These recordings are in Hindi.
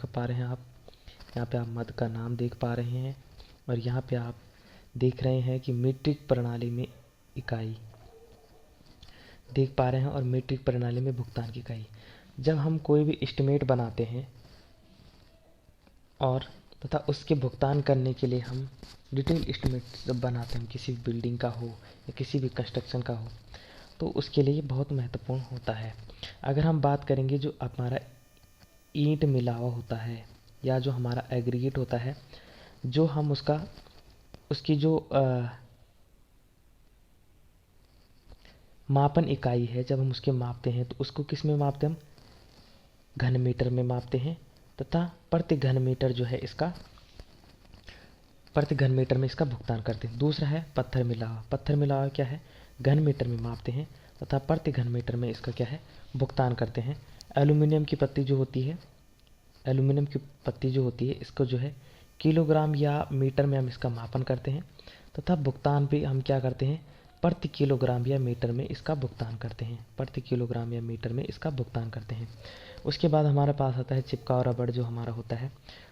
पा रहे हैं आप यहाँ पे आप मद का नाम देख पा रहे हैं और यहाँ पे आप देख रहे हैं कि मीट्रिक प्रणाली में इकाई देख पा रहे हैं और मीट्रिक प्रणाली में भुगतान की इकाई। जब हम कोई भी एस्टिमेट बनाते हैं और तथा उसके भुगतान करने के लिए हम डिटेल एस्टिमेट जब बनाते हैं, किसी बिल्डिंग का हो या किसी भी कंस्ट्रक्शन का हो, तो उसके लिए बहुत महत्वपूर्ण होता है। अगर हम बात करेंगे जो हमारा ईंट मिला हुआ होता है या जो हमारा एग्रीगेट होता है, जो हम उसकी जो मापन इकाई है, जब हम उसके मापते हैं तो उसको किस में मापते हैं? हम घन मीटर में मापते हैं तथा प्रति घन मीटर जो है इसका प्रति घन मीटर में इसका भुगतान करते हैं। दूसरा है पत्थर मिला हुआ। पत्थर मिला हुआ क्या है? घन मीटर में मापते हैं तथा प्रति घन मीटर में इसका क्या है? भुगतान करते हैं। एल्यूमिनियम की पत्ती जो होती है इसको जो है किलोग्राम या मीटर में हम इसका मापन करते हैं तथा भुगतान भी हम क्या करते हैं? प्रति किलोग्राम या मीटर में इसका भुगतान करते हैं। प्रति किलोग्राम या मीटर में इसका भुगतान करते हैं। उसके बाद हमारे पास आता है चिपकाव रबड़ जो हमारा होता है,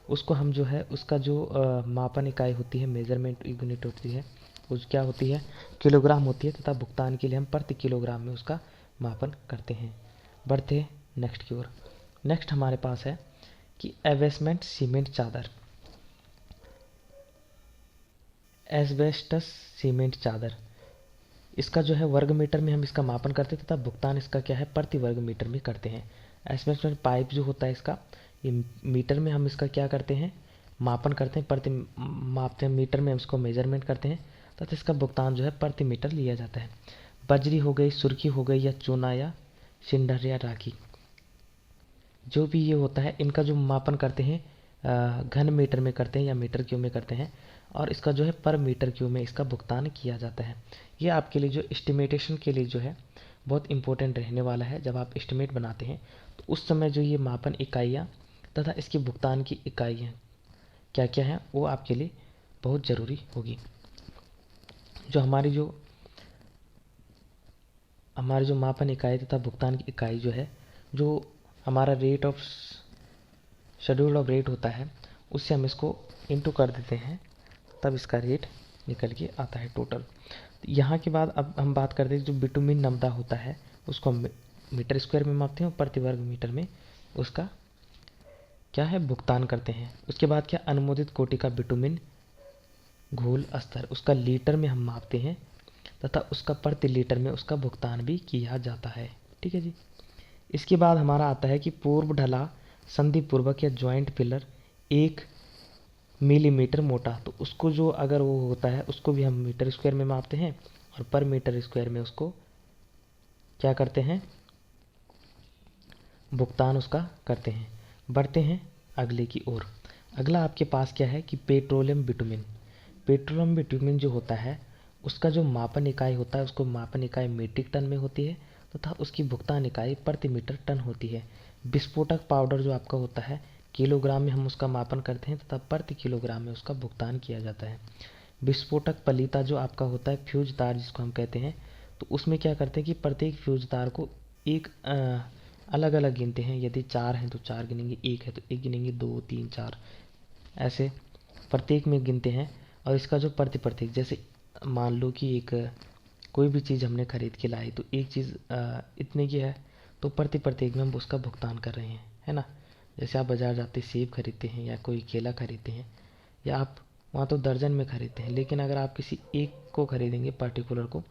उसको हम जो है उसका जो मापन इकाई होती है, मेजरमेंट यूनिट होती है, उस क्या होती है? किलोग्राम होती है तथा भुगतान के लिए हम प्रति किलोग्राम में उसका मापन करते हैं। बढ़ते हैं नेक्स्ट की ओर। नेक्स्ट हमारे पास है कि एवेसमेंट सीमेंट चादर। एस्बेस्टस सीमेंट चादर, इसका जो है वर्ग मीटर में हम इसका मापन करते हैं तथा भुगतान इसका क्या है? प्रति वर्ग मीटर में करते हैं। एस्बेस्टस पाइप जो होता है इसका, ये मीटर में हम इसका क्या करते हैं? मापन करते हैं, प्रति मापते हैं, मीटर में हम इसको मेजरमेंट करते हैं तथा इसका भुगतान जो है प्रति मीटर लिया जाता है। बजरी हो गई, सुर्खी हो गई, या चूना या सिंडर या राखी, जो भी ये होता है, इनका जो मापन करते हैं घन मीटर में करते हैं या मीटर क्यूब में करते हैं और इसका जो है पर मीटर क्यूब में इसका भुगतान किया जाता है। ये आपके लिए जो एस्टिमेटेशन के लिए जो है बहुत इंपॉर्टेंट रहने वाला है। जब आप एस्टिमेट बनाते हैं तो उस समय जो ये मापन इकाइयाँ तथा इसकी भुगतान की इकाइयाँ क्या क्या हैं, वो आपके लिए बहुत ज़रूरी होगी। जो हमारी जो मापन इकाई तथा भुगतान की इकाई जो है, जो हमारा rate of schedule of rate होता है, उससे हम इसको इंटू कर देते हैं, तब इसका रेट निकल के आता है टोटल। यहाँ के बाद अब हम बात करते हैं जो बिटुमिन नमदा होता है, उसको हम मीटर स्क्वायर में मापते हैं और प्रति वर्ग मीटर में उसका क्या है? भुगतान करते हैं। उसके बाद क्या? अनुमोदित कोटि का बिटुमिन घोल स्तर, उसका लीटर में हम मापते हैं तथा उसका प्रति लीटर में उसका भुगतान भी किया जाता है। ठीक है जी। इसके बाद हमारा आता है कि पूर्व ढला संधि पूर्वक या जॉइंट पिलर 1 मिलीमीटर मोटा, तो उसको जो अगर वो होता है उसको भी हम मीटर स्क्वायर में मापते हैं और पर मीटर स्क्वायर में उसको क्या करते हैं? भुगतान उसका करते हैं। बढ़ते हैं अगले की ओर। अगला आपके पास क्या है कि पेट्रोलियम बिटुमिन। पेट्रोलियम बिटुमिन जो होता है उसका जो मापन इकाई होता है, उसको मापन इकाई मीट्रिक टन में होती है तथा उसकी भुगतान इकाई प्रति मीटर टन होती है। विस्फोटक पाउडर जो आपका होता है, किलोग्राम में हम उसका मापन करते हैं तथा प्रति किलोग्राम में उसका भुगतान किया जाता है। विस्फोटक पलीता जो आपका होता है, फ्यूज तार जिसको हम कहते हैं, तो उसमें क्या करते हैं कि प्रत्येक फ्यूज तार को एक अलग अलग गिनते हैं। यदि 4 हैं तो 4 गिनेंगे, 1 है तो 1 गिनेंगे, 2 3 4 ऐसे प्रत्येक में गिनते हैं। और इसका जो प्रत्येक, जैसे मान लो कि एक कोई भी चीज़ हमने खरीद के लाई, तो एक चीज़ इतने की है तो प्रत्येक में हम उसका भुगतान कर रहे हैं, है ना। जैसे आप बाज़ार जाते सेब खरीदते हैं या कोई केला खरीदते हैं, या आप वहाँ तो दर्जन में खरीदते हैं, लेकिन अगर आप किसी एक को खरीदेंगे पर्टिकुलर को,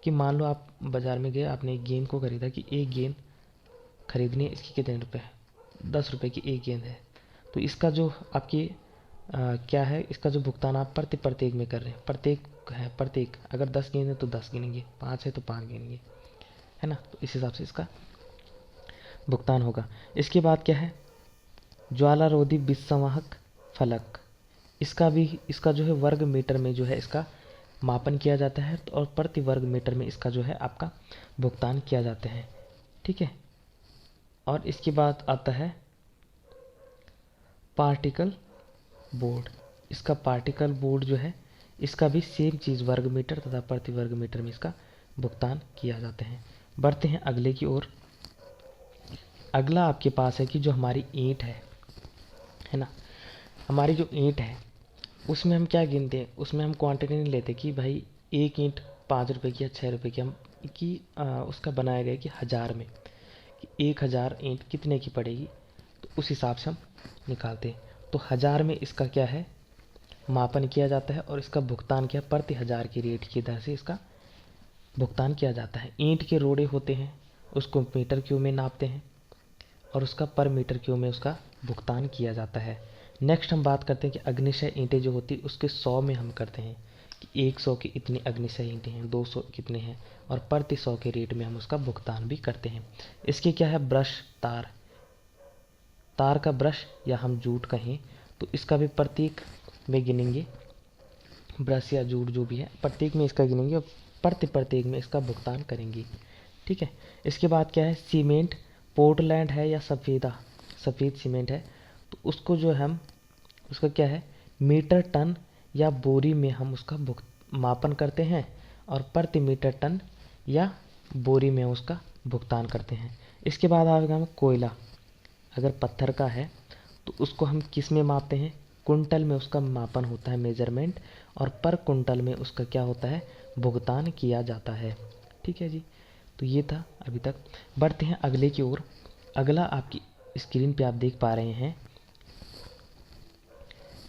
कि मान लो आप बाज़ार में गए, आपने एक गेंद को खरीदा कि एक गेंद खरीदनी है, इसकी कितने रुपए है? 10 रुपए की एक गेंद है। तो इसका जो आपकी क्या है, इसका जो भुगतान आप प्रत्येक में कर रहे हैं, प्रत्येक अगर 10 गेंद है तो 10 गिनेंगे, 5 है तो 5 गिनेंगे, है ना। तो इस हिसाब से इसका भुगतान होगा। इसके बाद क्या है? ज्वालारोधी विसंवाहक फलक, इसका जो है वर्ग मीटर में जो है इसका मापन किया जाता है और प्रति वर्ग मीटर में इसका जो है आपका भुगतान किया जाता है। ठीक है। और इसके बाद आता है पार्टिकल बोर्ड। इसका पार्टिकल बोर्ड जो है, इसका भी सेम चीज़ वर्ग मीटर तथा प्रति वर्ग मीटर में इसका भुगतान किया जाता है। बढ़ते हैं अगले की ओर। अगला आपके पास है कि जो हमारी ईंट है, है ना। हमारी जो ईंट है उसमें हम क्या गिनते हैं, उसमें हम क्वांटिटी नहीं लेते कि भाई एक ईंट 5 रुपए की या 6 रुपए की, हम कि उसका बनाया गया कि 1000 में, कि 1000 ईंट कितने की पड़ेगी, तो उस हिसाब से हम निकालते हैं। तो 1000 में इसका क्या है, मापन किया जाता है और इसका भुगतान क्या प्रति 1000 की रेट की दर से इसका भुगतान किया जाता है। ईंट के रोड़े होते हैं उसको मीटर क्यूब में नापते हैं और उसका पर मीटर क्यूब में उसका भुगतान किया जाता है। नेक्स्ट हम बात करते हैं कि अग्निशय ईंटें जो होती है उसके 100 में हम करते हैं कि 100 की इतनी अग्निशय ईंटें हैं, 200 कितने हैं, और प्रति 100 के रेट में हम उसका भुगतान भी करते हैं। इसके क्या है, ब्रश, तार का ब्रश या हम जूट कहें तो इसका भी प्रत्येक में गिनेंगे, ब्रश या जूट जो भी है प्रत्येक में इसका गिनेंगे और प्रत्येक में इसका भुगतान करेंगे। ठीक है। इसके बाद क्या है, सीमेंट, पोर्टलैंड है या सफ़ेद सीमेंट है, तो उसको जो हम उसका क्या है, मीटर टन या बोरी में हम उसका मापन करते हैं और प्रति मीटर टन या बोरी में उसका भुगतान करते हैं। इसके बाद आएगा हम कोयला, अगर पत्थर का है तो उसको हम किस में मापते हैं, कुंटल में उसका मापन होता है, मेजरमेंट, और पर कुंटल में उसका क्या होता है, भुगतान किया जाता है। ठीक है जी। तो ये था अभी तक। बढ़ते हैं अगले की ओर। अगला आपकी स्क्रीन पे आप देख पा रहे हैं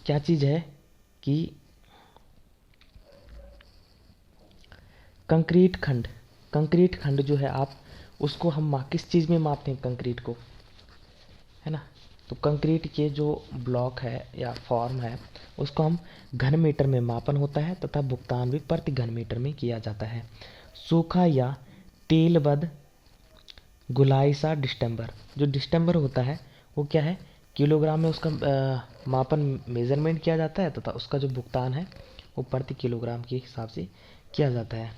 क्या चीज़ है कि कंक्रीट खंड जो है आप उसको हम किस चीज़ में मापते हैं, कंक्रीट को, है ना। तो कंक्रीट के जो ब्लॉक है या फॉर्म है उसको हम घन मीटर में मापन होता है तथा भुगतान भी प्रति घन मीटर में किया जाता है। सूखा या तेलबद्ध गुलाइसा डिस्टेंबर, जो डिस्टेंबर होता है वो क्या है, किलोग्राम में उसका मापन मेजरमेंट किया जाता है तथा उसका जो भुगतान है वो प्रति किलोग्राम के हिसाब से किया जाता है।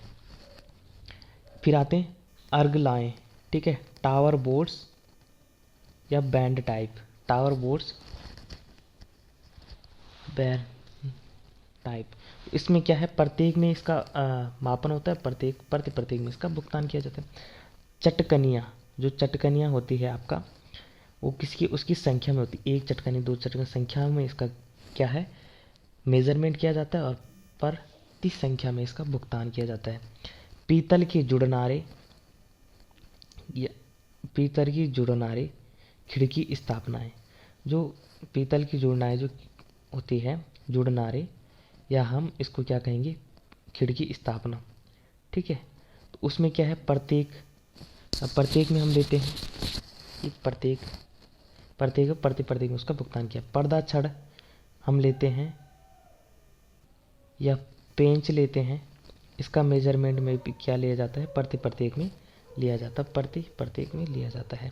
फिर आते हैं अर्गलाएँ। ठीक है, टावर बोर्ड्स या band type, tower boards, band type, इसमें क्या है, प्रत्येक में इसका मापन होता है, प्रत्येक में इसका भुगतान किया जाता है। चटकनियाँ, जो चटकनियाँ होती है आपका वो किसकी, उसकी संख्या में होती है, 1 चटकनी 2 चटकनी संख्या में इसका क्या है, मेजरमेंट किया जाता है और प्रति संख्या में इसका भुगतान किया जाता है। पीतल की जुड़नारे या पीतल की जुड़नारे खिड़की स्थापनाएं, जो पीतल की जुड़नाएं जो होती है, जुड़नारे, या हम इसको क्या कहेंगे, खिड़की स्थापना। ठीक है। तो उसमें क्या है, प्रत्येक में हम देते हैं कि प्रत्येक में उसका भुगतान किया। पर्दा छड़ हम लेते हैं या पेंच लेते हैं, इसका मेजरमेंट में भी क्या लिया जाता है, प्रत्येक में लिया जाता है, प्रत्येक में लिया जाता है।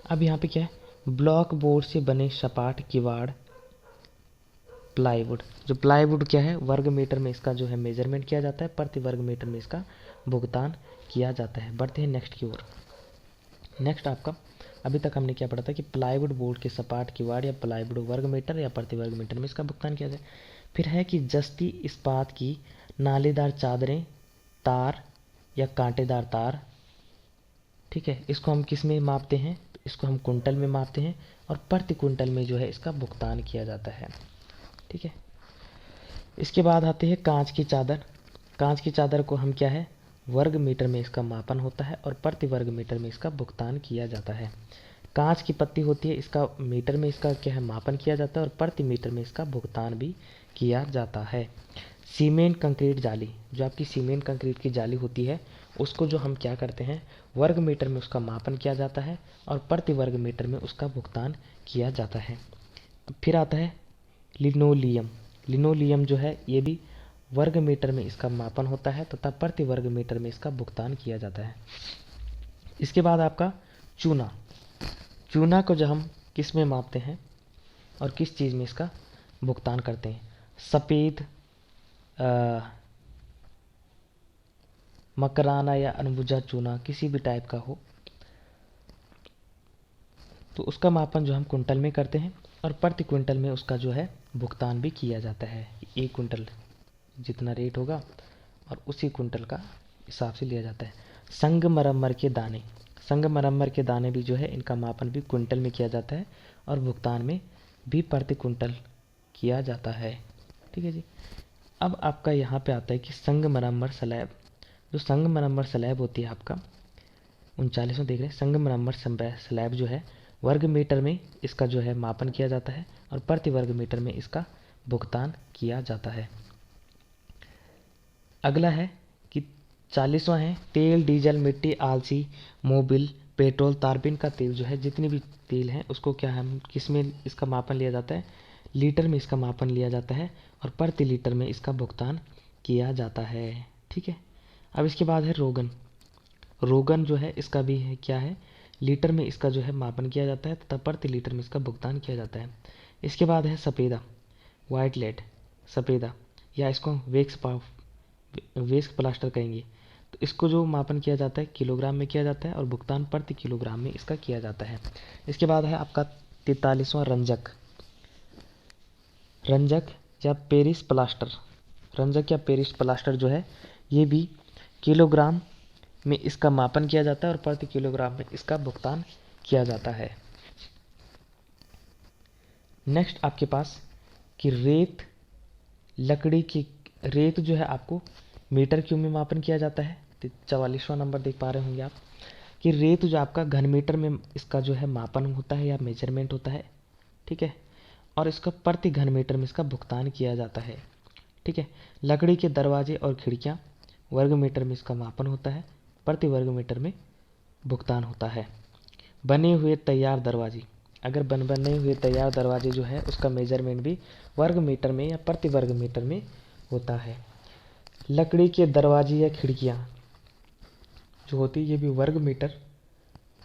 अब यहाँ पे क्या है, ब्लॉक बोर्ड से बने सपाट किवाड़, प्लाईवुड, जो प्लाईवुड क्या है, वर्ग मीटर में इसका जो है मेजरमेंट किया जाता है, प्रति वर्ग मीटर में इसका भुगतान किया जाता है। बढ़ते हैं नेक्स्ट की ओर। नेक्स्ट आपका अभी तक हमने क्या पढ़ा था कि प्लाईवुड बोर्ड के सपाट किवाड़ या प्लाईवुड वर्ग मीटर या प्रति वर्ग मीटर में इसका भुगतान किया जाए। फिर है कि जस्ती इस्पात की नालीदार चादरें, तार या कांटेदार तार। ठीक है, इसको हम किस में मापते हैं, तो इसको हम कुंटल में मापते हैं और प्रति कुंटल में जो है इसका भुगतान किया जाता है। ठीक है। इसके बाद आते हैं कांच की चादर। कांच की चादर को हम क्या है, वर्ग मीटर में इसका मापन होता है और प्रति वर्ग मीटर में इसका भुगतान किया जाता है। कांच की पत्ती होती है, इसका मीटर में इसका क्या है, मापन किया जाता है और प्रति मीटर में इसका भुगतान भी किया जाता है। सीमेंट कंक्रीट जाली, जो आपकी सीमेंट कंक्रीट की जाली होती है उसको जो हम क्या करते हैं, वर्ग मीटर में उसका मापन किया जाता है और प्रति वर्ग मीटर में उसका भुगतान किया जाता है। फिर आता है लिनोलियम जो है ये भी वर्ग मीटर में इसका मापन होता है तथा प्रति वर्ग मीटर में इसका भुगतान किया जाता है। इसके बाद आपका चूना को जो हम किस में मापते हैं और किस चीज़ में इसका भुगतान करते हैं, सफ़ेद मकराना या अनबुझा चूना किसी भी टाइप का हो तो उसका मापन जो हम कुंटल में करते हैं और प्रति क्विंटल में उसका जो है भुगतान भी किया जाता है। 1 कुंटल जितना रेट होगा और उसी कुंटल का हिसाब से लिया जाता है। संगमरमर के दाने भी जो है इनका मापन भी क्विंटल में किया जाता है और भुगतान में भी प्रति कुंटल किया जाता है। ठीक है जी। अब आपका यहाँ पे आता है कि संगमरमर स्लैब। जो संगमरमर स्लैब होती है आपका 39वां देख रहे हैं। संगमरमर स्लैब जो है वर्ग मीटर में इसका जो है मापन किया जाता है और प्रति वर्ग मीटर में इसका भुगतान किया जाता है। अगला है कि 40वां है तेल, डीजल, मिट्टी, आलसी, मोबिल, पेट्रोल, तारपीन का तेल जो है, जितनी भी तेल है उसको क्या है, किस में इसका मापन लिया जाता है, लीटर में इसका मापन लिया जाता है और प्रति लीटर में इसका भुगतान किया जाता है। ठीक है। अब इसके बाद है रोगन। रोगन जो है इसका भी है क्या है, लीटर में इसका जो है मापन किया जाता है तथा प्रति लीटर में इसका भुगतान किया जाता है। इसके बाद है सफ़ेदा, वाइट लेड, सफ़ेदा या इसको वेक्स प्लास्टर कहेंगे। तो इसको जो मापन किया जाता है किलोग्राम में किया जाता है और भुगतान प्रति किलोग्राम में इसका किया जाता है। इसके बाद है आपका 43वां रंजक। रंजक या पेरिस प्लास्टर, रंजक या पेरिस प्लास्टर जो है ये भी किलोग्राम में इसका मापन किया जाता है और प्रति किलोग्राम में इसका भुगतान किया जाता है। नेक्स्ट आपके पास कि रेत, लकड़ी की रेत जो है आपको मीटर क्यूब में मापन किया जाता है। 44वां नंबर देख पा रहे होंगे आप कि रेत जो आपका घन मीटर में इसका जो है मापन होता है या मेजरमेंट होता है। ठीक है। और इसका प्रति घन मीटर में इसका भुगतान किया जाता है। ठीक है। लकड़ी के दरवाजे और खिड़कियाँ वर्ग मीटर में इसका मापन होता है, प्रति वर्ग मीटर में भुगतान होता है। बने हुए तैयार दरवाजे, अगर बने हुए तैयार दरवाजे जो है उसका मेजरमेंट भी वर्ग मीटर में या प्रति वर्ग मीटर में होता है। लकड़ी के दरवाजे या खिड़कियाँ जो होती है ये भी वर्ग मीटर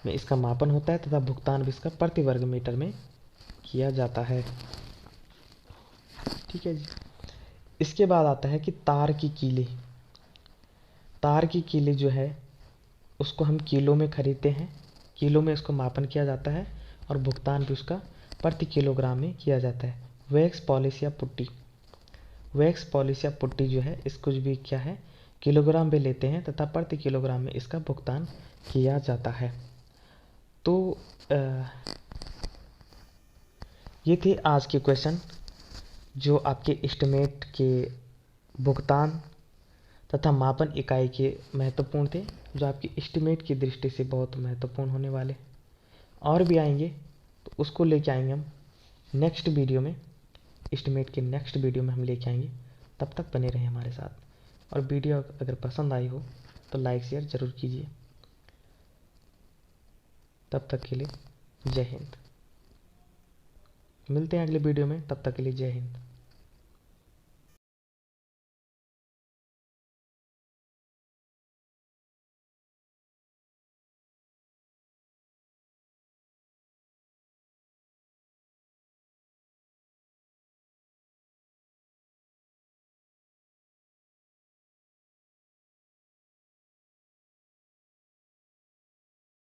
में इसका मापन होता है तथा भुगतान भी इसका प्रति वर्ग मीटर में किया जाता है। ठीक है जी। इसके बाद आता है कि तार की कीले। तार की कीले जो है उसको हम किलो में खरीदते हैं, किलो में इसको मापन किया जाता है और भुगतान भी उसका प्रति किलोग्राम में किया जाता है। वैक्स पॉलिश या पुट्टी, वैक्स पॉलिश या पुट्टी जो है इसको भी क्या है किलोग्राम में लेते हैं तथा प्रति किलोग्राम में इसका भुगतान किया जाता है। तो ये थे आज के क्वेश्चन जो आपके एस्टिमेट के भुगतान तथा मापन इकाई के महत्वपूर्ण थे, जो आपकी एस्टिमेट की दृष्टि से बहुत महत्वपूर्ण होने वाले। और भी आएंगे तो उसको लेके आएंगे हम नेक्स्ट वीडियो में, एस्टिमेट के नेक्स्ट वीडियो में हम लेके आएंगे। तब तक बने रहें हमारे साथ और वीडियो अगर पसंद आई हो तो लाइक शेयर ज़रूर कीजिए। तब तक के लिए जय हिंद। मिलते हैं अगले वीडियो में, तब तक के लिए जय हिंद।